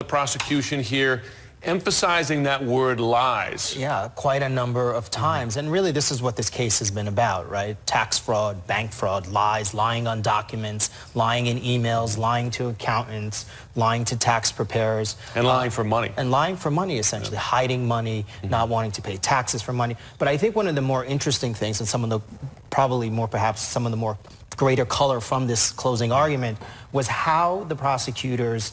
prosecution here emphasizing that word lies. Yeah, quite a number of times. And really, this is what this case has been about, right? Tax fraud, bank fraud, lies, lying on documents, lying in emails, lying to accountants, lying to tax preparers. And lying for money. And lying for money, essentially. Hiding money, not wanting to pay taxes for money. But I think one of the more interesting things, and some of the, probably more perhaps some of the more greater color from this closing argument, was how the prosecutors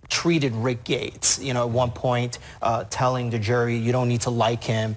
treated Rick Gates. You know, at one point telling the jury you don't need to like him,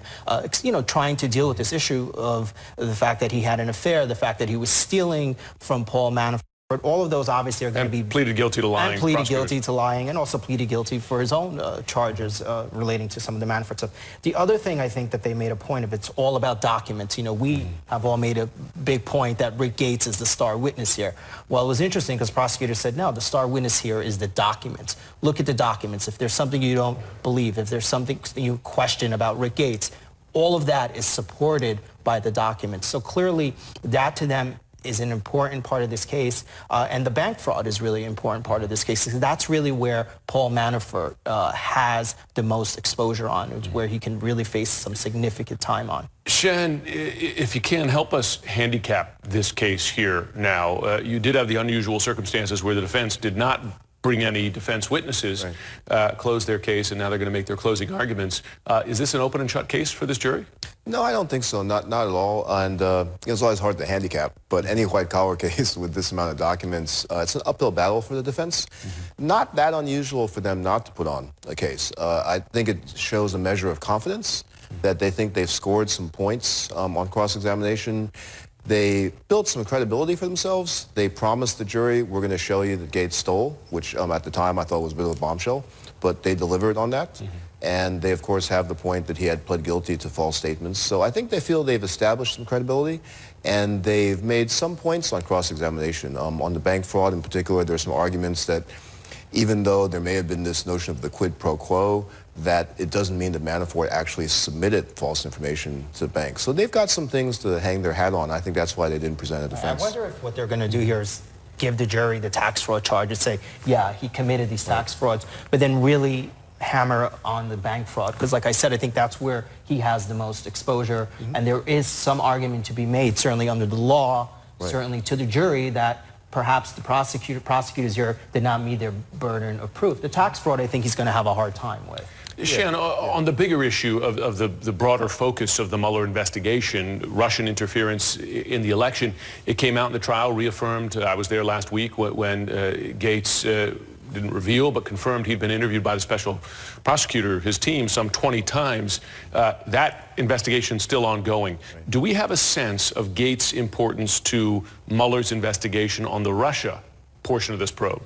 you know, trying to deal with this issue of the fact that he had an affair, the fact that he was stealing from Paul Manafort. All of those obviously are going to be... pleaded guilty to lying. And pleaded guilty to lying, and also pleaded guilty for his own charges relating to some of the Manafort stuff. The other thing I think that they made a point of, it's all about documents. You know, we have all made a big point that Rick Gates is the star witness here. Well, it was interesting because prosecutors said, no, the star witness here is the documents. Look at the documents. If there's something you don't believe, if there's something you question about Rick Gates, all of that is supported by the documents. So clearly, that to them is an important part of this case, and the bank fraud is really an important part of this case. That's really where Paul Manafort has the most exposure on, where he can really face some significant time on. Shan, if you can, help us handicap this case here now. You did have the unusual circumstances where the defense did not bring any defense witnesses, close their case, and now they're going to make their closing arguments. Is this an open and shut case for this jury? No, I don't think so. Not at all. And it's always hard to handicap. But any white-collar case with this amount of documents, it's an uphill battle for the defense. Not that unusual for them not to put on a case. I think it shows a measure of confidence that they think they've scored some points on cross-examination. They built some credibility for themselves. They promised the jury, we're going to show you that Gates stole, which at the time I thought was a bit of a bombshell, but they delivered on that. And they, of course, have the point that he had pled guilty to false statements. So I think they feel they've established some credibility, and they've made some points on cross-examination. On the bank fraud in particular, there's some arguments that even though there may have been this notion of the quid pro quo, that it doesn't mean that Manafort actually submitted false information to the bank. So they've got some things to hang their hat on. I think that's why they didn't present a defense. I wonder if what they're going to do here is give the jury the tax fraud charge and say, yeah, he committed these tax frauds, but then really hammer on the bank fraud, because like I said, I think that's where he has the most exposure, and there is some argument to be made, certainly under the law, certainly to the jury, that perhaps the prosecutors here did not meet their burden of proof. The tax fraud, I think he's going to have a hard time with. Shan, on the bigger issue of the broader focus of the Mueller investigation, Russian interference in the election, it came out in the trial, reaffirmed. I was there last week when Gates didn't reveal but confirmed he'd been interviewed by the special prosecutor, his team, some 20 times. That investigation's still ongoing. Do we have a sense of Gates' importance to Mueller's investigation on the Russia portion of this probe?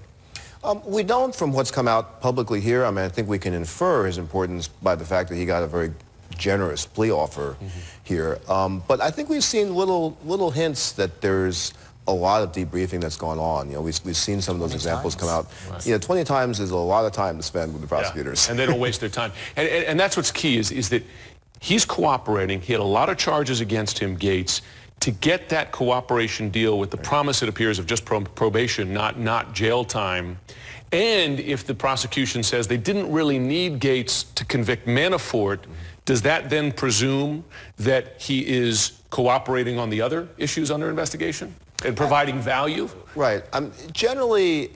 We don't, from what's come out publicly here. I mean, I think we can infer his importance by the fact that he got a very generous plea offer here. But I think we've seen little hints that there's a lot of debriefing that's gone on. You know, we've seen some of those examples come out. You know, 20 times is a lot of time to spend with the prosecutors. And they don't waste their time. And that's what's key is that he's cooperating. He had a lot of charges against him, Gates, to get that cooperation deal with the promise, it appears, of just probation, not jail time. And if the prosecution says they didn't really need Gates to convict Manafort, does that then presume that he is cooperating on the other issues under investigation and providing value? Right. Generally,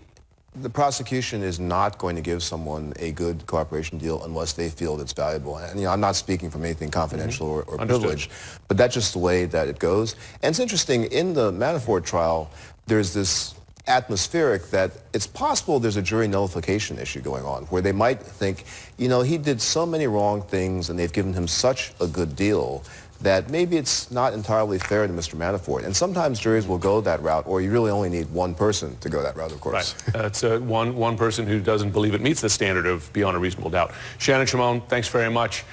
the prosecution is not going to give someone a good cooperation deal unless they feel it's valuable. And, you know, I'm not speaking from anything confidential or privileged, but that's just the way that it goes. And it's interesting, in the Manafort trial, there's this atmospheric that it's possible there's a jury nullification issue going on, where they might think, you know, he did so many wrong things and they've given him such a good deal that maybe it's not entirely fair to Mr. Manafort. And sometimes juries will go that route, or you really only need one person to go that route, of course. Right. That's one person who doesn't believe it meets the standard of beyond a reasonable doubt. Shannon Shimon, thanks very much.